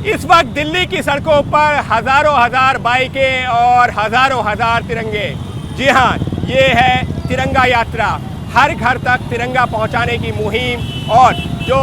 इस वक्त दिल्ली की सड़कों पर हजारों हजार बाइकें और हजारों हजार तिरंगे। जी हाँ, ये है तिरंगा यात्रा। हर घर तक तिरंगा पहुंचाने की मुहिम और जो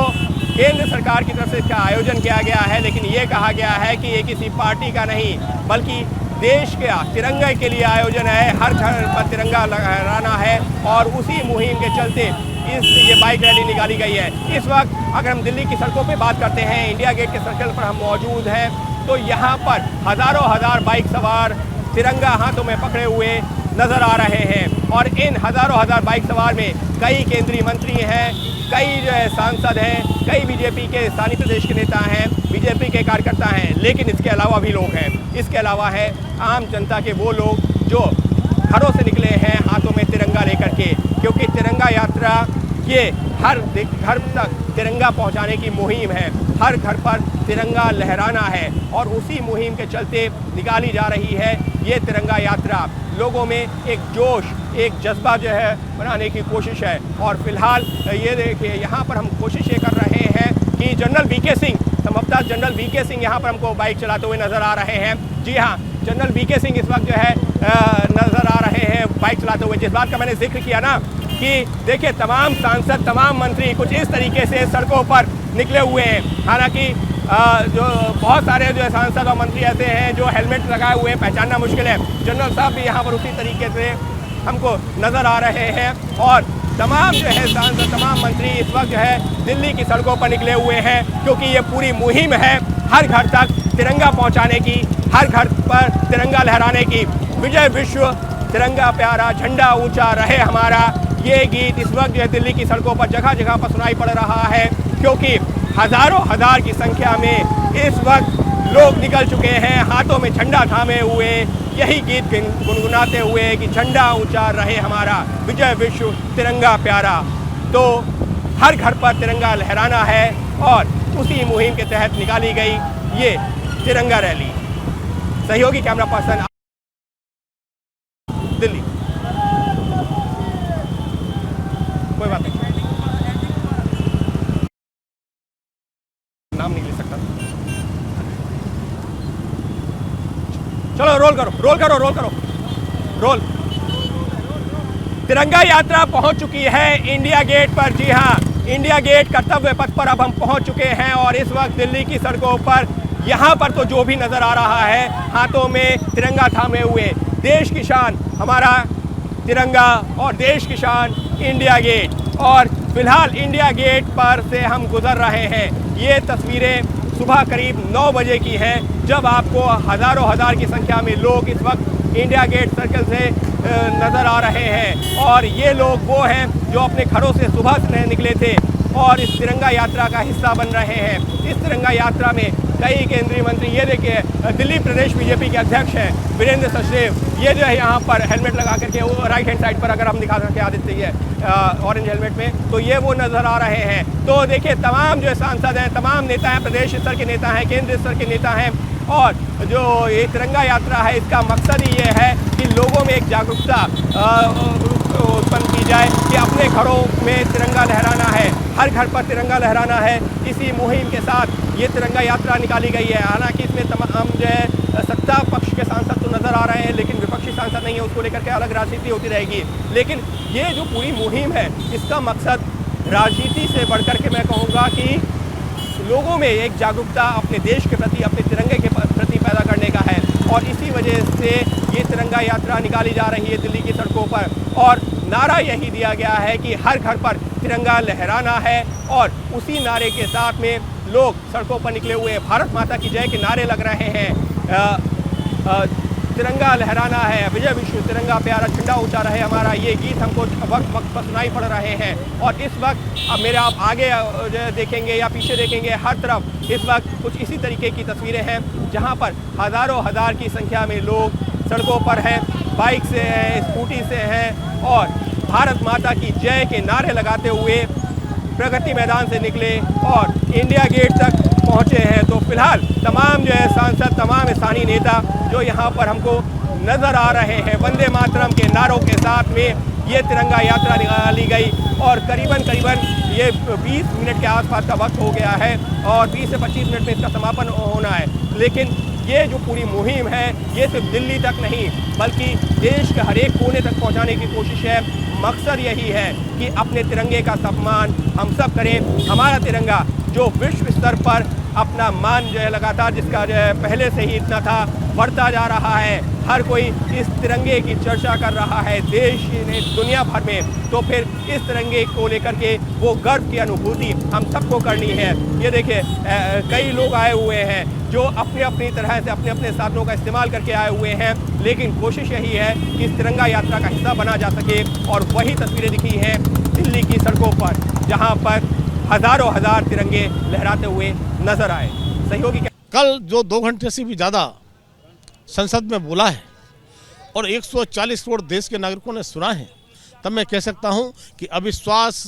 केंद्र सरकार की तरफ से इसका आयोजन किया गया है, लेकिन ये कहा गया है कि ये किसी पार्टी का नहीं बल्कि देश के तिरंगे के लिए आयोजन है। हर घर पर तिरंगा लहराना है और उसी मुहिम के चलते ये बाइक रैली निकाली गई है। इस वक्त अगर हम दिल्ली की सड़कों पे बात करते हैं, इंडिया गेट के सर्कल पर हम मौजूद हैं, तो यहाँ पर हजारों हजार बाइक सवार तिरंगा हाथों में पकड़े हुए नजर आ रहे हैं। और इन हजारों हजार बाइक सवार में कई केंद्रीय मंत्री हैं, कई जो है सांसद हैं, कई बीजेपी के स्थानीय प्रदेश के नेता हैं, बीजेपी के कार्यकर्ता हैं, लेकिन इसके अलावा भी लोग हैं। इसके अलावा है आम जनता के वो लोग जो घरों से निकले हैं हाथों में तिरंगा लेकर के, क्योंकि तिरंगा यात्रा ये हर घर तक तिरंगा पहुंचाने की मुहिम है। हर घर पर तिरंगा लहराना है और उसी मुहिम के चलते निकाली जा रही है ये तिरंगा यात्रा। लोगों में एक जोश, एक जज्बा जो है बनाने की कोशिश है। और फिलहाल ये देखिए, यहाँ पर हम कोशिश ये कर रहे हैं कि जनरल वीके सिंह, संभवतः जनरल वीके सिंह यहाँ पर हमको बाइक चलाते हुए नजर आ रहे हैं। जी हाँ, जनरल वीके सिंह इस वक्त जो है नजर आ रहे हैं बाइक चलाते हुए। जिस बात का मैंने जिक्र किया ना कि देखिए, तमाम सांसद, तमाम मंत्री कुछ इस तरीके से सड़कों पर निकले हुए हैं। हालांकि जो बहुत सारे जो सांसद और मंत्री ऐसे हैं जो हेलमेट लगाए हुए हैं, पहचानना मुश्किल है। जनरल साहब भी यहाँ पर उसी तरीके से हमको नज़र आ रहे हैं। और तमाम जो है सांसद, तमाम मंत्री इस वक्त जो है दिल्ली की सड़कों पर निकले हुए हैं, क्योंकि ये पूरी मुहिम है हर घर तक तिरंगा पहुँचाने की, हर घर पर तिरंगा लहराने की। विजय विश्व तिरंगा प्यारा, झंडा ऊंचा रहे हमारा, ये गीत इस वक्त जो है दिल्ली की सड़कों पर जगह जगह पर सुनाई पड़ रहा है, क्योंकि हजारों हजार की संख्या में इस वक्त लोग निकल चुके हैं हाथों में झंडा थामे हुए, यही गीत गुनगुनाते हुए कि झंडा ऊंचा रहे हमारा, विजय विश्व तिरंगा प्यारा। तो हर घर पर तिरंगा लहराना है और उसी मुहिम के तहत निकाली गई ये तिरंगा रैली। सहयोगी कैमरा पर्सन दिल्ली। कोई बात नहीं, नाम नहीं ले सकता। चलो रोल करो, रोल करो, रोल करो, रोल। तिरंगा यात्रा पहुंच चुकी है इंडिया गेट पर। जी हाँ, इंडिया गेट कर्तव्य पथ पर अब हम पहुंच चुके हैं और इस वक्त दिल्ली की सड़कों पर यहाँ पर तो जो भी नजर आ रहा है, हाथों में तिरंगा थामे हुए, देश की शान हमारा तिरंगा और देश की शान इंडिया गेट। और फिलहाल इंडिया गेट पर से हम गुजर रहे हैं। ये तस्वीरें सुबह करीब 9 बजे की हैं, जब आपको हजारों हजार की संख्या में लोग इस वक्त इंडिया गेट सर्कल से नज़र आ रहे हैं। और ये लोग वो हैं जो अपने घरों से सुबह से निकले थे और इस तिरंगा यात्रा का हिस्सा बन रहे हैं। इस तिरंगा यात्रा में कई केंद्रीय मंत्री, ये देखिए दिल्ली प्रदेश बीजेपी के अध्यक्ष हैं वीरेंद्र सचदेव, ये जो है यहाँ पर हेलमेट लगा करके, वो राइट हैंड साइड पर अगर हम दिखा सकें आदित्य ये ऑरेंज हेलमेट में, तो ये वो नज़र आ रहे हैं। तो देखिए, तमाम जो सांसद हैं, तमाम नेता हैं, प्रदेश स्तर के नेता हैं, केंद्र स्तर के नेता हैं। और जो ये तिरंगा यात्रा है, इसका मकसद ही ये है कि लोगों में एक जागरूकता उत्पन्न की जाए कि अपने घरों में तिरंगा लहराना है, हर घर पर तिरंगा लहराना है। इसी मुहिम के साथ ये तिरंगा यात्रा निकाली गई है। हालांकि इसमें तमाम जो है सत्ता पक्ष के सांसद तो नज़र आ रहे हैं, लेकिन विपक्षी सांसद नहीं है, उसको लेकर के अलग राजनीति होती रहेगी। लेकिन ये जो पूरी मुहिम है, इसका मकसद राजनीति से बढ़कर के मैं कहूँगा कि लोगों में एक जागरूकता अपने देश के प्रति, अपने तिरंगे के प्रति पैदा करने का है। और इसी वजह से ये तिरंगा यात्रा निकाली जा रही है दिल्ली की सड़कों पर। और नारा यही दिया गया है कि हर घर पर तिरंगा लहराना है। और उसी नारे के साथ में लोग सड़कों पर निकले हुए भारत माता की जय के नारे लग रहे हैं। तिरंगा लहराना है, विजय विश्व तिरंगा प्यारा, झंडा ऊंचा रहे हमारा, ये गीत हमको वक्त वक्त पर सुनाई पड़ रहे हैं। और इस वक्त अब मेरे आप आगे देखेंगे या पीछे देखेंगे, हर तरफ इस वक्त कुछ इसी तरीके की तस्वीरें हैं, जहां पर हजारों हजार की संख्या में लोग सड़कों पर हैं, बाइक से हैं, स्कूटी से हैं और भारत माता की जय के नारे लगाते हुए प्रगति मैदान से निकले और इंडिया गेट तक पहुंचे हैं। तो फिलहाल तमाम जो है सांसद, तमाम स्थानीय नेता जो यहाँ पर हमको नज़र आ रहे हैं, वंदे मातरम के नारों के साथ में ये तिरंगा यात्रा निकाली गई और करीबन ये 20 मिनट के आसपास का वक्त हो गया है और 20 से 25 मिनट में इसका समापन होना है। लेकिन ये जो पूरी मुहिम है ये सिर्फ दिल्ली तक नहीं बल्कि देश के हर एक कोने तक पहुंचाने की कोशिश है। मकसद यही है कि अपने तिरंगे का सम्मान हम सब करें। हमारा तिरंगा जो विश्व स्तर पर अपना मान जो है लगातार, जिसका जो है पहले से ही इतना था, बढ़ता जा रहा है। हर कोई इस तिरंगे की चर्चा कर रहा है देश ने, दुनिया भर में। तो फिर इस तिरंगे को लेकर के वो गर्व की अनुभूति हम सबको करनी है। ये देखिए कई लोग आए हुए हैं जो अपने अपनी तरह से अपने अपने साधनों का इस्तेमाल करके आए हुए हैं, लेकिन कोशिश यही है कि इस तिरंगा यात्रा का हिस्सा बना जा सके। और वही तस्वीरें दिखी हैं दिल्ली की सड़कों पर, जहाँ पर हजारों हजार तिरंगे लहराते हुए नजर आए। सहयोगी कल जो 2 घंटे से भी ज़्यादा संसद में बोला है और 140 करोड़ देश के नागरिकों ने सुना है, तब मैं कह सकता हूं कि अविश्वास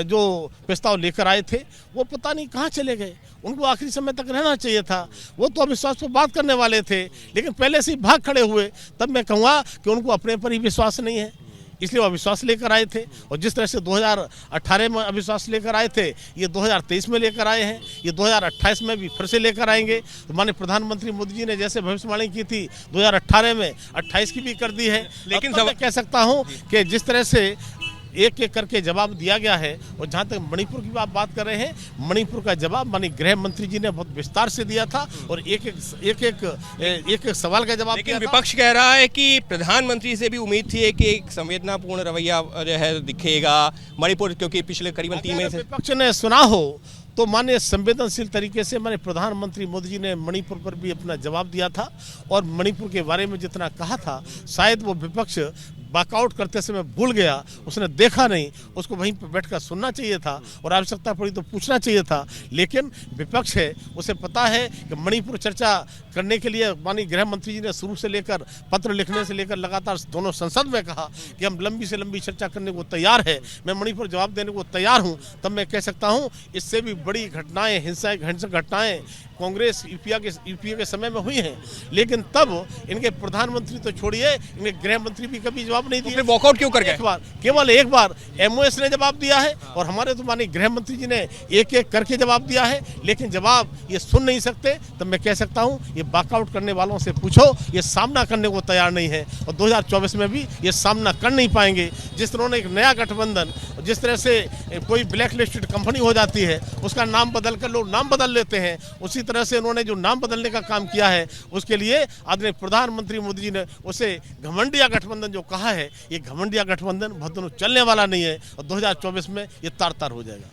जो प्रस्ताव लेकर आए थे वो पता नहीं कहां चले गए। उनको आखिरी समय तक रहना चाहिए था। वो तो अविश्वास पर बात करने वाले थे, लेकिन पहले से ही भाग खड़े हुए। तब मैं कहूँगा कि उनको अपने पर ही विश्वास नहीं है, इसलिए वो अविश्वास लेकर आए थे। और जिस तरह से 2018 में अविश्वास लेकर आए थे, ये 2023 में लेकर आए हैं, ये 2028 में भी फिर से लेकर आएंगे। तो माननीय प्रधानमंत्री मोदी जी ने जैसे भविष्यवाणी की थी 2018 में, 28 की भी कर दी है। लेकिन मैं कह सकता हूँ कि जिस तरह से एक एक करके जवाब दिया गया है, और जहाँ तक मणिपुर की बात कर रहे हैं, मणिपुर का जवाब माननीय गृह मंत्री जी ने बहुत विस्तार से दिया था और एक एक सवाल का जवाब। लेकिन विपक्ष कह रहा है कि प्रधानमंत्री से भी उम्मीद थी कि एक संवेदनापूर्ण रवैया जो है दिखेगा मणिपुर, क्योंकि पिछले करीबन 3 महीने से विपक्ष ने सुना हो तो माननीय संवेदनशील तरीके से माननीय प्रधानमंत्री मोदी जी ने मणिपुर पर भी अपना जवाब दिया था। और मणिपुर के बारे में जितना कहा था, शायद वो विपक्ष वॉकआउट करते समय भूल गया, उसने देखा नहीं। उसको वहीं पर बैठकर सुनना चाहिए था और आवश्यकता पड़ी तो पूछना चाहिए था। लेकिन विपक्ष है, उसे पता है कि मणिपुर चर्चा करने के लिए माननीय गृह मंत्री जी ने शुरू से लेकर पत्र लिखने से लेकर लगातार दोनों संसद में कहा कि हम लंबी से लंबी चर्चा करने को तैयार है, मैं मणिपुर जवाब देने को तैयार हूँ। तब मैं कह सकता हूँ इससे भी बड़ी घटनाएं, हिंसक घटनाएं कांग्रेस यूपीए के समय में हुई हैं, लेकिन तब इनके प्रधानमंत्री तो छोड़िए, इनके गृह मंत्री भी कभी जवाब नहीं दिए। वॉकआउट क्यों कर गए? केवल एक बार एमओएस ने जवाब दिया है और हमारे तो माननीय गृह मंत्री जी ने एक एक करके जवाब दिया है, लेकिन जवाब ये सुन नहीं सकते। तब मैं कह सकता हूँ ये वॉकआउट करने वालों से पूछो, ये सामना करने को तैयार नहीं है और 2024 में भी ये सामना कर नहीं पाएंगे। जिस तरह एक नया गठबंधन, जिस तरह से कोई ब्लैक लिस्टेड कंपनी हो जाती है, उसका नाम बदल कर लोग नाम बदल लेते हैं, उसी तरह से उन्होंने जो नाम बदलने का काम किया है, उसके लिए आदरणीय प्रधानमंत्री मोदी जी ने उसे घमंडिया गठबंधन जो कहा है, ये घमंडिया गठबंधन बहुत दिनों चलने वाला नहीं है और 2024 में ये तार तार हो जाएगा।